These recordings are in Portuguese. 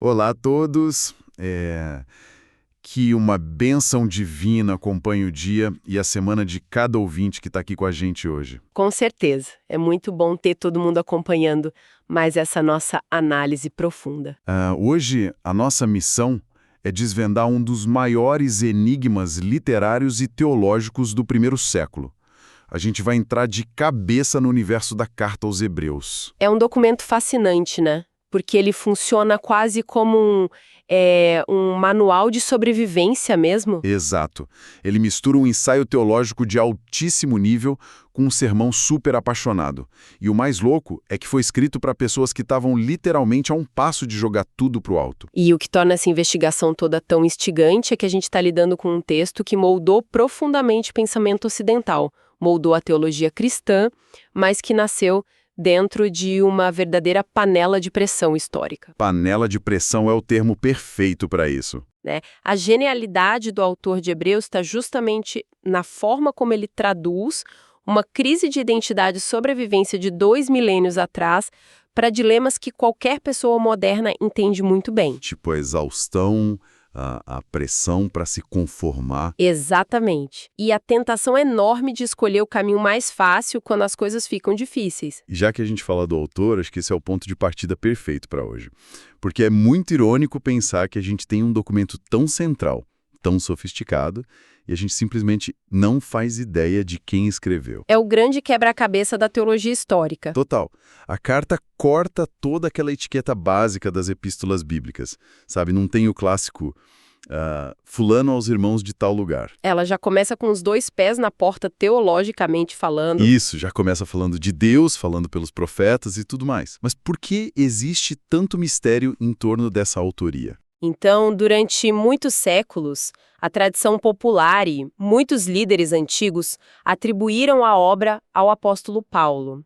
Olá a todos. Que uma bênção divina acompanhe o dia e a semana de cada ouvinte que está aqui com a gente hoje. Com certeza. É muito bom ter todo mundo acompanhando mais essa nossa análise profunda. Hoje, a nossa missão é desvendar um dos maiores enigmas literários e teológicos do primeiro século. A gente vai entrar de cabeça no universo da Carta aos Hebreus. É um documento fascinante, né? Porque ele funciona quase como um manual de sobrevivência mesmo. Exato. Ele mistura um ensaio teológico de altíssimo nível com um sermão super apaixonado. E o mais louco é que foi escrito para pessoas que estavam literalmente a um passo de jogar tudo pro alto. E o que torna essa investigação toda tão instigante é que a gente está lidando com um texto que moldou profundamente o pensamento ocidental, moldou a teologia cristã, mas que nasceu dentro de uma verdadeira panela de pressão histórica. Panela de pressão é o termo perfeito para isso. Né? A genialidade do autor de Hebreus está justamente na forma como ele traduz uma crise de identidade e sobrevivência de 2 milênios atrás para dilemas que qualquer pessoa moderna entende muito bem. Tipo a exaustão, a pressão para se conformar. Exatamente. E a tentação enorme de escolher o caminho mais fácil quando as coisas ficam difíceis. E já que a gente fala do autor, acho que esse é o ponto de partida perfeito para hoje. Porque é muito irônico pensar que a gente tem um documento tão central, tão sofisticado, e a gente simplesmente não faz ideia de quem escreveu. É o grande quebra-cabeça da teologia histórica. Total. A carta corta toda aquela etiqueta básica das epístolas bíblicas. Sabe, não tem o clássico fulano aos irmãos de tal lugar. Ela já começa com os 2 pés na porta teologicamente falando. Isso, já começa falando de Deus, falando pelos profetas e tudo mais. Mas por que existe tanto mistério em torno dessa autoria? Então, durante muitos séculos, a tradição popular e muitos líderes antigos atribuíram a obra ao apóstolo Paulo.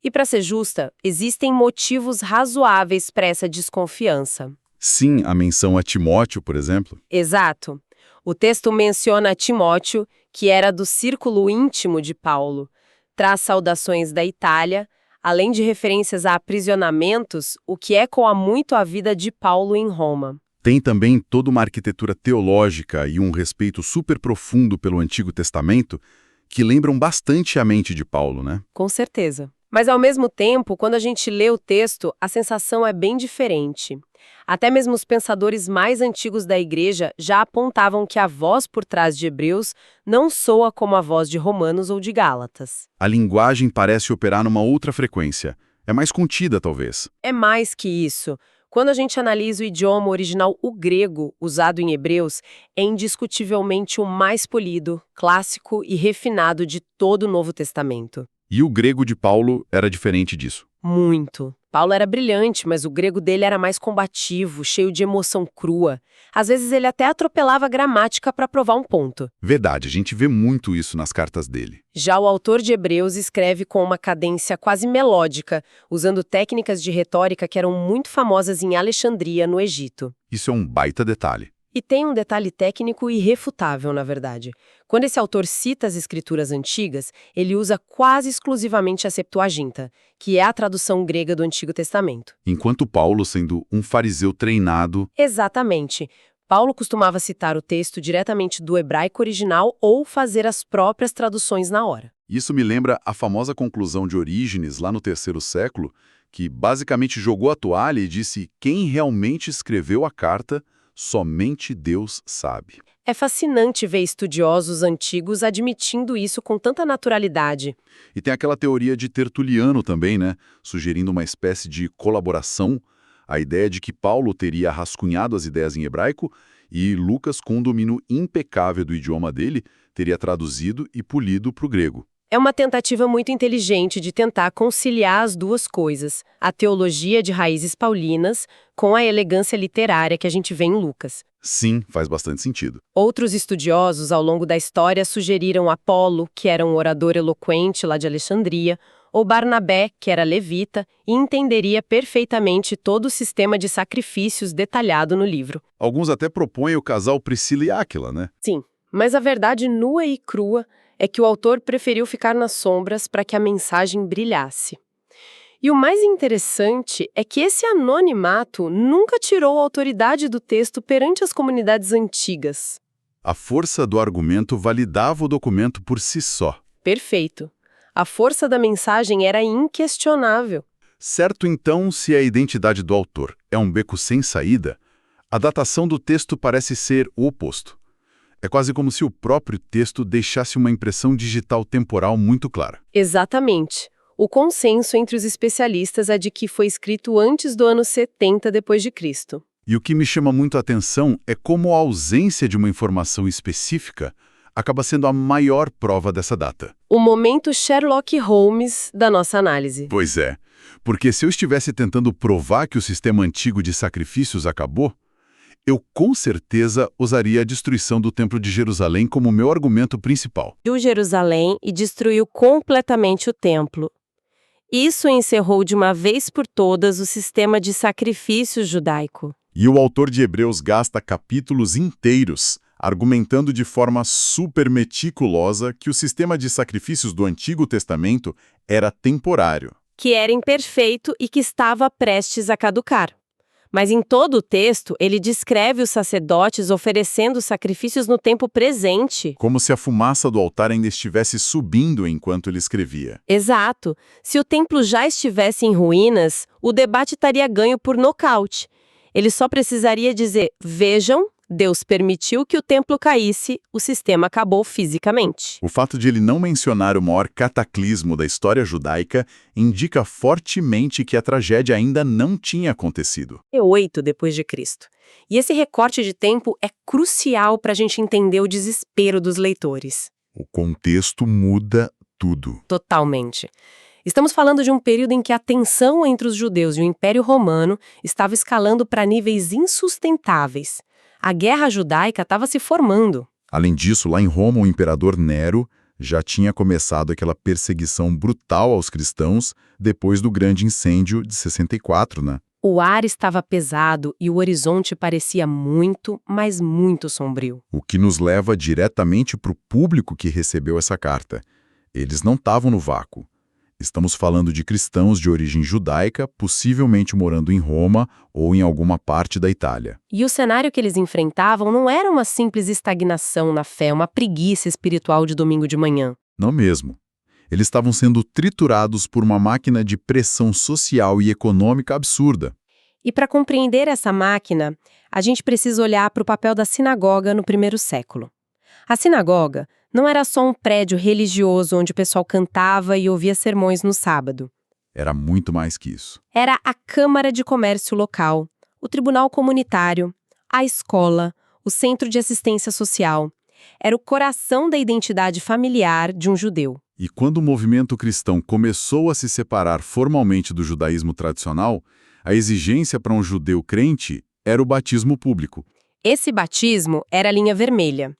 E, para ser justa, existem motivos razoáveis para essa desconfiança. Sim, a menção a Timóteo, por exemplo. Exato. O texto menciona Timóteo, que era do círculo íntimo de Paulo, traz saudações da Itália, além de referências a aprisionamentos, o que ecoa muito a vida de Paulo em Roma. Tem também toda uma arquitetura teológica e um respeito super profundo pelo Antigo Testamento que lembram bastante a mente de Paulo, né? Com certeza. Mas, ao mesmo tempo, quando a gente lê o texto, a sensação é bem diferente. Até mesmo os pensadores mais antigos da Igreja já apontavam que a voz por trás de Hebreus não soa como a voz de Romanos ou de Gálatas. A linguagem parece operar numa outra frequência. É mais contida, talvez. É mais que isso. Quando a gente analisa o idioma original, o grego, usado em Hebreus, é indiscutivelmente o mais polido, clássico e refinado de todo o Novo Testamento. E o grego de Paulo era diferente disso. Muito. Paulo era brilhante, mas o grego dele era mais combativo, cheio de emoção crua. Às vezes ele até atropelava a gramática para provar um ponto. Verdade, a gente vê muito isso nas cartas dele. Já o autor de Hebreus escreve com uma cadência quase melódica, usando técnicas de retórica que eram muito famosas em Alexandria, no Egito. Isso é um baita detalhe. E tem um detalhe técnico irrefutável, na verdade. Quando esse autor cita as escrituras antigas, ele usa quase exclusivamente a Septuaginta, que é a tradução grega do Antigo Testamento. Enquanto Paulo, sendo um fariseu treinado... Exatamente. Paulo costumava citar o texto diretamente do hebraico original ou fazer as próprias traduções na hora. Isso me lembra a famosa conclusão de Orígenes, lá no 3º século, que basicamente jogou a toalha e disse: quem realmente escreveu a carta, somente Deus sabe. É fascinante ver estudiosos antigos admitindo isso com tanta naturalidade. E tem aquela teoria de Tertuliano também, né? Sugerindo uma espécie de colaboração, a ideia de que Paulo teria rascunhado as ideias em hebraico e Lucas, com um domínio impecável do idioma dele, teria traduzido e polido para o grego. É uma tentativa muito inteligente de tentar conciliar as duas coisas, a teologia de raízes paulinas com a elegância literária que a gente vê em Lucas. Sim, faz bastante sentido. Outros estudiosos, ao longo da história, sugeriram Apolo, que era um orador eloquente lá de Alexandria, ou Barnabé, que era levita, e entenderia perfeitamente todo o sistema de sacrifícios detalhado no livro. Alguns até propõem o casal Priscila e Áquila, né? Sim, mas a verdade nua e crua é que o autor preferiu ficar nas sombras para que a mensagem brilhasse. E o mais interessante é que esse anonimato nunca tirou a autoridade do texto perante as comunidades antigas. A força do argumento validava o documento por si só. Perfeito. A força da mensagem era inquestionável. Certo, então, se a identidade do autor é um beco sem saída, a datação do texto parece ser o oposto. É quase como se o próprio texto deixasse uma impressão digital temporal muito clara. Exatamente. O consenso entre os especialistas é de que foi escrito antes do ano 70 depois de Cristo. E o que me chama muito a atenção é como a ausência de uma informação específica acaba sendo a maior prova dessa data. O momento Sherlock Holmes da nossa análise. Pois é, porque se eu estivesse tentando provar que o sistema antigo de sacrifícios acabou, eu com certeza usaria a destruição do Templo de Jerusalém como meu argumento principal. De Jerusalém e destruiu completamente o templo. Isso encerrou de uma vez por todas o sistema de sacrifícios judaico. E o autor de Hebreus gasta capítulos inteiros argumentando de forma super meticulosa que o sistema de sacrifícios do Antigo Testamento era temporário. Que era imperfeito e que estava prestes a caducar. Mas em todo o texto, ele descreve os sacerdotes oferecendo sacrifícios no tempo presente. Como se a fumaça do altar ainda estivesse subindo enquanto ele escrevia. Exato. Se o templo já estivesse em ruínas, o debate estaria ganho por nocaute. Ele só precisaria dizer, vejam, Deus permitiu que o templo caísse, o sistema acabou fisicamente. O fato de ele não mencionar o maior cataclismo da história judaica indica fortemente que a tragédia ainda não tinha acontecido. 8 depois de Cristo. E esse recorte de tempo é crucial para a gente entender o desespero dos leitores. O contexto muda tudo. Totalmente. Estamos falando de um período em que a tensão entre os judeus e o Império Romano estava escalando para níveis insustentáveis. A guerra judaica estava se formando. Além disso, lá em Roma, o imperador Nero já tinha começado aquela perseguição brutal aos cristãos depois do grande incêndio de 64, né? O ar estava pesado e o horizonte parecia muito, mas muito sombrio. O que nos leva diretamente para o público que recebeu essa carta. Eles não estavam no vácuo. Estamos falando de cristãos de origem judaica, possivelmente morando em Roma ou em alguma parte da Itália. E o cenário que eles enfrentavam não era uma simples estagnação na fé, uma preguiça espiritual de domingo de manhã. Não mesmo. Eles estavam sendo triturados por uma máquina de pressão social e econômica absurda. E para compreender essa máquina, a gente precisa olhar para o papel da sinagoga no primeiro século. A sinagoga não era só um prédio religioso onde o pessoal cantava e ouvia sermões no sábado. Era muito mais que isso. Era a Câmara de Comércio local, o Tribunal Comunitário, a escola, o Centro de Assistência Social. Era o coração da identidade familiar de um judeu. E quando o movimento cristão começou a se separar formalmente do judaísmo tradicional, a exigência para um judeu crente era o batismo público. Esse batismo era a linha vermelha.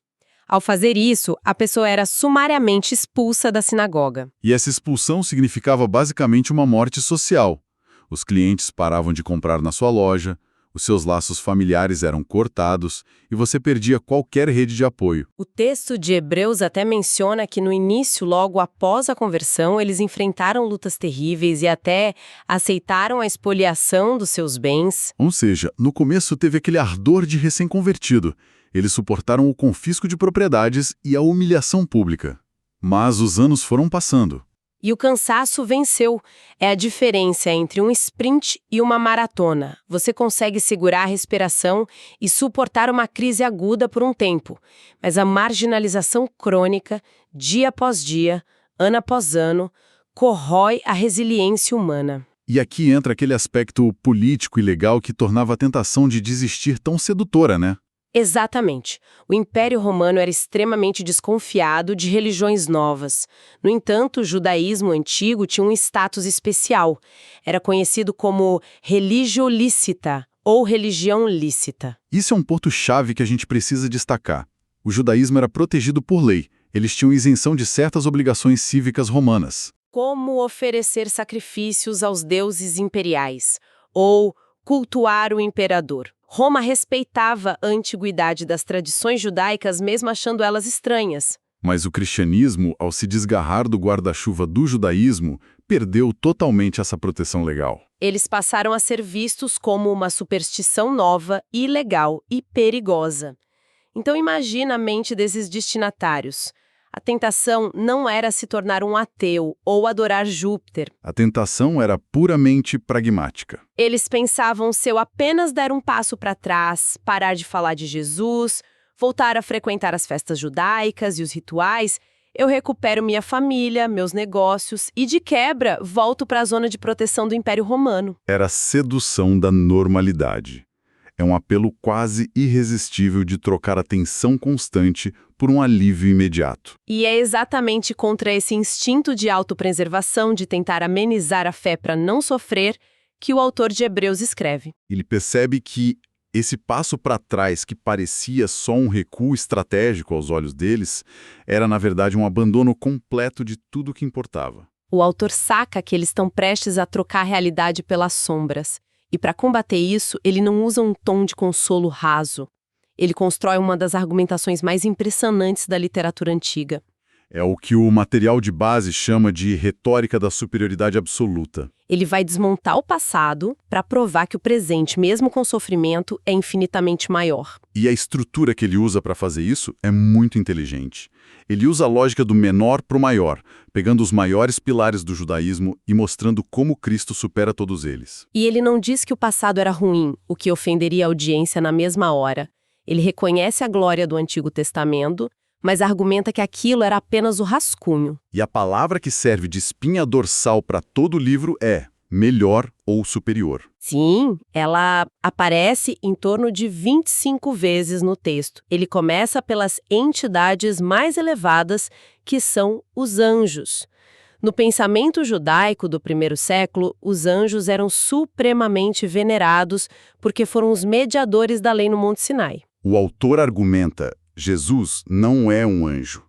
Ao fazer isso, a pessoa era sumariamente expulsa da sinagoga. E essa expulsão significava basicamente uma morte social. Os clientes paravam de comprar na sua loja, os seus laços familiares eram cortados e você perdia qualquer rede de apoio. O texto de Hebreus até menciona que no início, logo após a conversão, eles enfrentaram lutas terríveis e até aceitaram a expoliação dos seus bens. Ou seja, no começo teve aquele ardor de recém-convertido. Eles suportaram o confisco de propriedades e a humilhação pública. Mas os anos foram passando. E o cansaço venceu. É a diferença entre um sprint e uma maratona. Você consegue segurar a respiração e suportar uma crise aguda por um tempo. Mas a marginalização crônica, dia após dia, ano após ano, corrói a resiliência humana. E aqui entra aquele aspecto político e legal que tornava a tentação de desistir tão sedutora, né? Exatamente. O Império Romano era extremamente desconfiado de religiões novas. No entanto, o judaísmo antigo tinha um status especial. Era conhecido como religio licita, ou religião lícita. Isso é um ponto-chave que a gente precisa destacar. O judaísmo era protegido por lei. Eles tinham isenção de certas obrigações cívicas romanas. Como oferecer sacrifícios aos deuses imperiais, ou cultuar o imperador. Roma respeitava a antiguidade das tradições judaicas, mesmo achando elas estranhas. Mas o cristianismo, ao se desgarrar do guarda-chuva do judaísmo, perdeu totalmente essa proteção legal? Eles passaram a ser vistos como uma superstição nova, ilegal e perigosa. Então imagina a mente desses destinatários. A tentação não era se tornar um ateu ou adorar Júpiter. A tentação era puramente pragmática. Eles pensavam se eu apenas der um passo para trás, parar de falar de Jesus, voltar a frequentar as festas judaicas e os rituais, eu recupero minha família, meus negócios e, de quebra, volto para a zona de proteção do Império Romano. Era a sedução da normalidade. É um apelo quase irresistível de trocar a tensão constante por um alívio imediato. E é exatamente contra esse instinto de autopreservação, de tentar amenizar a fé para não sofrer, que o autor de Hebreus escreve. Ele percebe que esse passo para trás, que parecia só um recuo estratégico aos olhos deles, era, na verdade, um abandono completo de tudo o que importava. O autor saca que eles estão prestes a trocar a realidade pelas sombras. E para combater isso, ele não usa um tom de consolo raso. Ele constrói uma das argumentações mais impressionantes da literatura antiga. É o que o material de base chama de retórica da superioridade absoluta. Ele vai desmontar o passado para provar que o presente, mesmo com sofrimento, é infinitamente maior. E a estrutura que ele usa para fazer isso é muito inteligente. Ele usa a lógica do menor para o maior, pegando os maiores pilares do judaísmo e mostrando como Cristo supera todos eles. E ele não diz que o passado era ruim, o que ofenderia a audiência na mesma hora. Ele reconhece a glória do Antigo Testamento, mas argumenta que aquilo era apenas o rascunho. E a palavra que serve de espinha dorsal para todo o livro é melhor ou superior. Sim, ela aparece em torno de 25 vezes no texto. Ele começa pelas entidades mais elevadas, que são os anjos. No pensamento judaico do primeiro século, os anjos eram supremamente venerados porque foram os mediadores da lei no Monte Sinai. O autor argumenta: Jesus não é um anjo.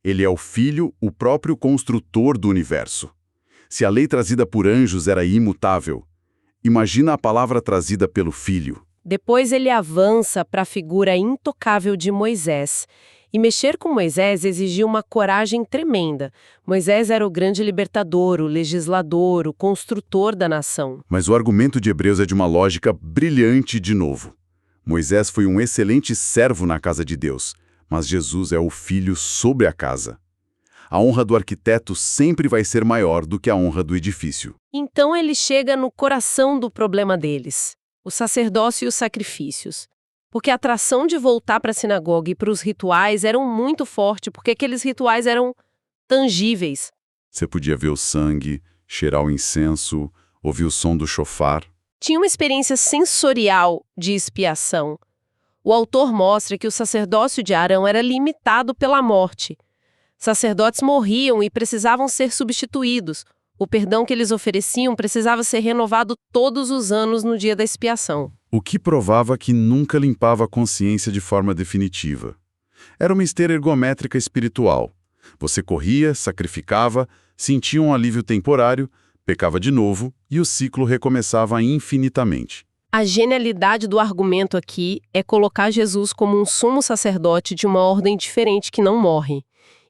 Ele é o Filho, o próprio construtor do universo. Se a lei trazida por anjos era imutável, imagina a palavra trazida pelo Filho. Depois ele avança para a figura intocável de Moisés. E mexer com Moisés exigia uma coragem tremenda. Moisés era o grande libertador, o legislador, o construtor da nação. Mas o argumento de Hebreus é de uma lógica brilhante de novo. Moisés foi um excelente servo na casa de Deus, mas Jesus é o filho sobre a casa. A honra do arquiteto sempre vai ser maior do que a honra do edifício. Então ele chega no coração do problema deles, o sacerdócio e os sacrifícios. Porque a atração de voltar para a sinagoga e para os rituais eram muito forte, porque aqueles rituais eram tangíveis. Você podia ver o sangue, cheirar o incenso, ouvir o som do shofar. Tinha uma experiência sensorial de expiação. O autor mostra que o sacerdócio de Arão era limitado pela morte. Sacerdotes morriam e precisavam ser substituídos. O perdão que eles ofereciam precisava ser renovado todos os anos no dia da expiação. O que provava que nunca limpava a consciência de forma definitiva. Era uma esteira ergométrica espiritual. Você corria, sacrificava, sentia um alívio temporário, pecava de novo e o ciclo recomeçava infinitamente. A genialidade do argumento aqui é colocar Jesus como um sumo sacerdote de uma ordem diferente que não morre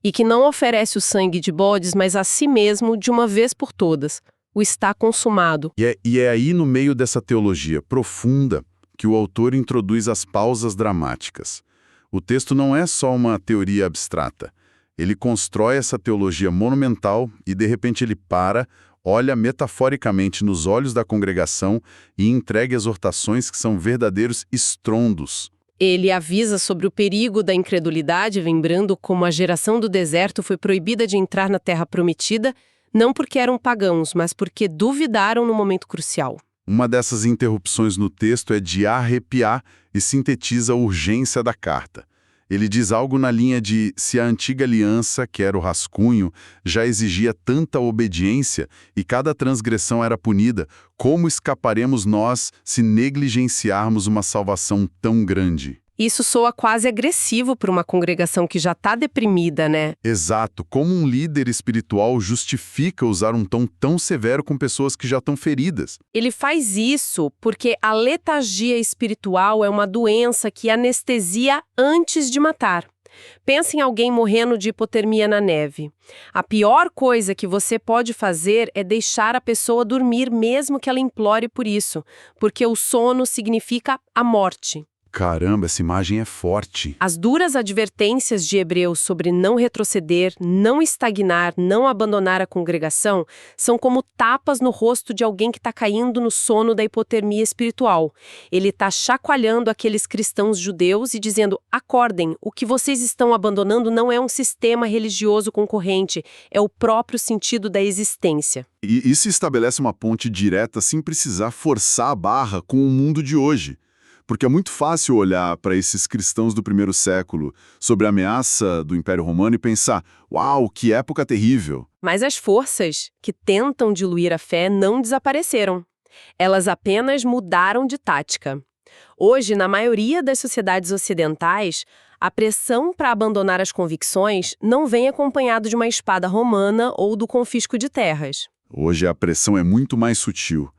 e que não oferece o sangue de bodes, mas a si mesmo de uma vez por todas. O está consumado. E é aí, no meio dessa teologia profunda, que o autor introduz as pausas dramáticas. O texto não é só uma teoria abstrata. Ele constrói essa teologia monumental e, de repente, ele para, olha metaforicamente nos olhos da congregação e entrega exortações que são verdadeiros estrondos. Ele avisa sobre o perigo da incredulidade, lembrando como a geração do deserto foi proibida de entrar na terra prometida, não porque eram pagãos, mas porque duvidaram no momento crucial. Uma dessas interrupções no texto é de arrepiar e sintetiza a urgência da carta. Ele diz algo na linha de: se a antiga aliança, que era o rascunho, já exigia tanta obediência e cada transgressão era punida, como escaparemos nós se negligenciarmos uma salvação tão grande? Isso soa quase agressivo para uma congregação que já está deprimida, né? Exato. Como um líder espiritual justifica usar um tom tão severo com pessoas que já estão feridas? Ele faz isso porque a letargia espiritual é uma doença que anestesia antes de matar. Pensa em alguém morrendo de hipotermia na neve. A pior coisa que você pode fazer é deixar a pessoa dormir mesmo que ela implore por isso, porque o sono significa a morte. Caramba, essa imagem é forte. As duras advertências de Hebreus sobre não retroceder, não estagnar, não abandonar a congregação são como tapas no rosto de alguém que está caindo no sono da hipotermia espiritual. Ele está chacoalhando aqueles cristãos judeus e dizendo: acordem, o que vocês estão abandonando não é um sistema religioso concorrente, é o próprio sentido da existência. E isso estabelece uma ponte direta sem precisar forçar a barra com o mundo de hoje. Porque é muito fácil olhar para esses cristãos do primeiro século sobre a ameaça do Império Romano e pensar: uau, que época terrível! Mas as forças que tentam diluir a fé não desapareceram. Elas apenas mudaram de tática. Hoje, na maioria das sociedades ocidentais, a pressão para abandonar as convicções não vem acompanhado de uma espada romana ou do confisco de terras. Hoje a pressão é muito mais sutil,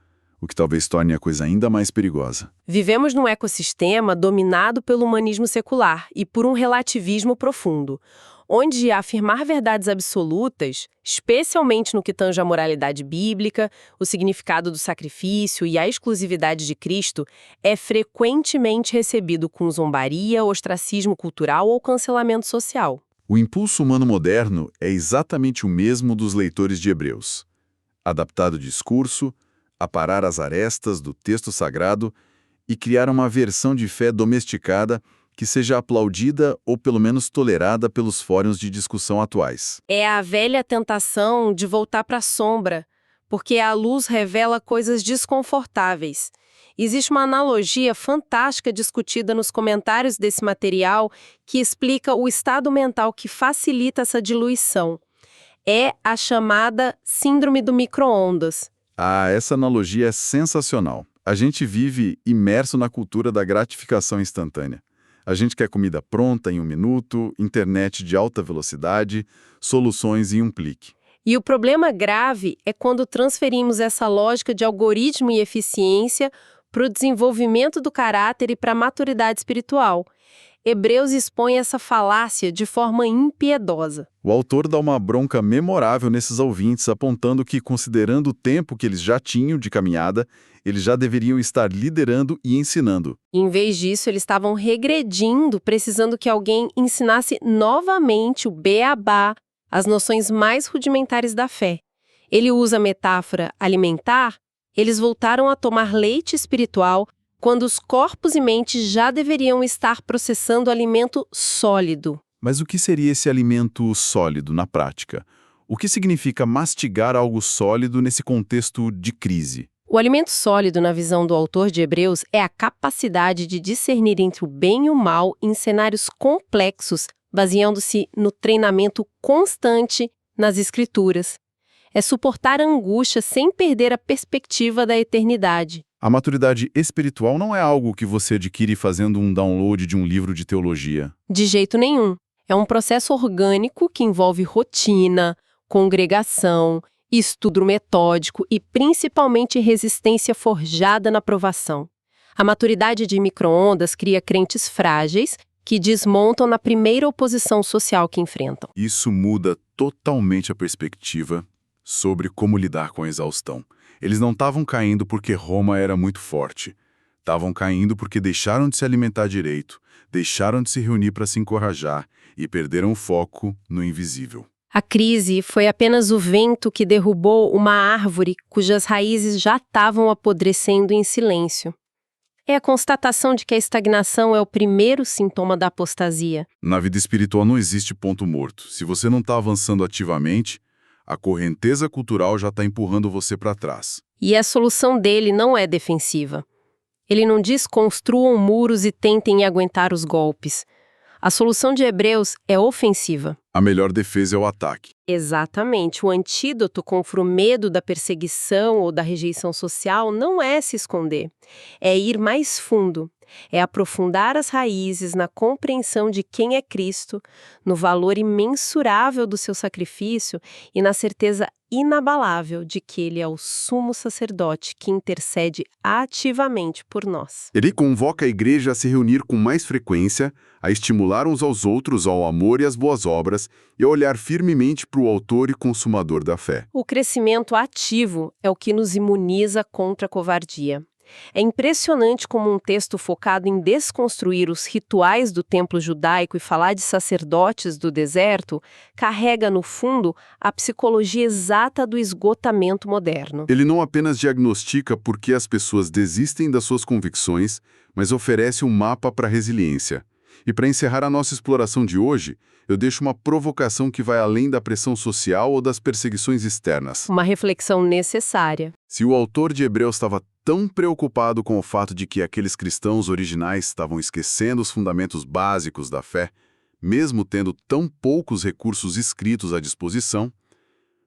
o que talvez torne a coisa ainda mais perigosa. Vivemos num ecossistema dominado pelo humanismo secular e por um relativismo profundo, onde afirmar verdades absolutas, especialmente no que tange à moralidade bíblica, o significado do sacrifício e a exclusividade de Cristo, é frequentemente recebido com zombaria, ostracismo cultural ou cancelamento social. O impulso humano moderno é exatamente o mesmo dos leitores de Hebreus. Adaptar o discurso, aparar as arestas do texto sagrado e criar uma versão de fé domesticada que seja aplaudida ou pelo menos tolerada pelos fóruns de discussão atuais. É a velha tentação de voltar para a sombra, porque a luz revela coisas desconfortáveis. Existe uma analogia fantástica discutida nos comentários desse material que explica o estado mental que facilita essa diluição. É a chamada síndrome do micro-ondas. Ah, essa analogia é sensacional. A gente vive imerso na cultura da gratificação instantânea. A gente quer comida pronta em 1 minuto, internet de alta velocidade, soluções em 1 clique. E o problema grave é quando transferimos essa lógica de algoritmo e eficiência para o desenvolvimento do caráter e para a maturidade espiritual. Hebreus expõe essa falácia de forma impiedosa. O autor dá uma bronca memorável nesses ouvintes, apontando que, considerando o tempo que eles já tinham de caminhada, eles já deveriam estar liderando e ensinando. Em vez disso, eles estavam regredindo, precisando que alguém ensinasse novamente o beabá, as noções mais rudimentares da fé. Ele usa a metáfora alimentar, eles voltaram a tomar leite espiritual quando os corpos e mentes já deveriam estar processando alimento sólido. Mas o que seria esse alimento sólido na prática? O que significa mastigar algo sólido nesse contexto de crise? O alimento sólido, na visão do autor de Hebreus, é a capacidade de discernir entre o bem e o mal em cenários complexos, baseando-se no treinamento constante nas Escrituras. É suportar a angústia sem perder a perspectiva da eternidade. A maturidade espiritual não é algo que você adquire fazendo um download de um livro de teologia. De jeito nenhum. É um processo orgânico que envolve rotina, congregação, estudo metódico e principalmente resistência forjada na provação. A maturidade de micro-ondas cria crentes frágeis que desmontam na primeira oposição social que enfrentam. Isso muda totalmente a perspectiva sobre como lidar com a exaustão. Eles não estavam caindo porque Roma era muito forte. Estavam caindo porque deixaram de se alimentar direito, deixaram de se reunir para se encorajar e perderam o foco no invisível. A crise foi apenas o vento que derrubou uma árvore cujas raízes já estavam apodrecendo em silêncio. É a constatação de que a estagnação é o primeiro sintoma da apostasia. Na vida espiritual não existe ponto morto. Se você não está avançando ativamente, a correnteza cultural já está empurrando você para trás. E a solução dele não é defensiva. Ele não diz construam muros e tentem aguentar os golpes. A solução de Hebreus é ofensiva. A melhor defesa é o ataque. Exatamente. O antídoto contra o medo da perseguição ou da rejeição social não é se esconder. É ir mais fundo. É aprofundar as raízes na compreensão de quem é Cristo, no valor imensurável do seu sacrifício e na certeza inabalável de que ele é o sumo sacerdote que intercede ativamente por nós. Ele convoca a igreja a se reunir com mais frequência, a estimular uns aos outros ao amor e às boas obras e a olhar firmemente para o autor e consumador da fé. O crescimento ativo é o que nos imuniza contra a covardia. É impressionante como um texto focado em desconstruir os rituais do templo judaico e falar de sacerdotes do deserto carrega, no fundo, a psicologia exata do esgotamento moderno. Ele não apenas diagnostica por que as pessoas desistem das suas convicções, mas oferece um mapa para a resiliência. E para encerrar a nossa exploração de hoje, eu deixo uma provocação que vai além da pressão social ou das perseguições externas. Uma reflexão necessária. Se o autor de Hebreus estava tão preocupado com o fato de que aqueles cristãos originais estavam esquecendo os fundamentos básicos da fé, mesmo tendo tão poucos recursos escritos à disposição,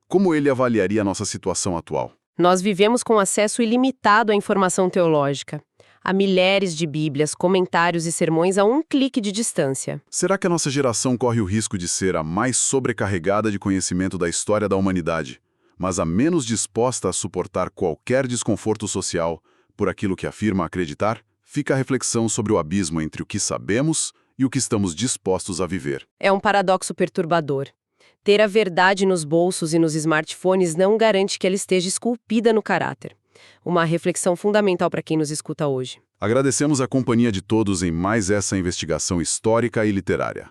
como ele avaliaria a nossa situação atual? Nós vivemos com acesso ilimitado à informação teológica. Há milhares de bíblias, comentários e sermões a um clique de distância. Será que a nossa geração corre o risco de ser a mais sobrecarregada de conhecimento da história da humanidade, mas a menos disposta a suportar qualquer desconforto social por aquilo que afirma acreditar? Fica a reflexão sobre o abismo entre o que sabemos e o que estamos dispostos a viver. É um paradoxo perturbador. Ter a verdade nos bolsos e nos smartphones não garante que ela esteja esculpida no caráter. Uma reflexão fundamental para quem nos escuta hoje. Agradecemos a companhia de todos em mais essa investigação histórica e literária.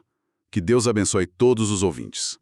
Que Deus abençoe todos os ouvintes.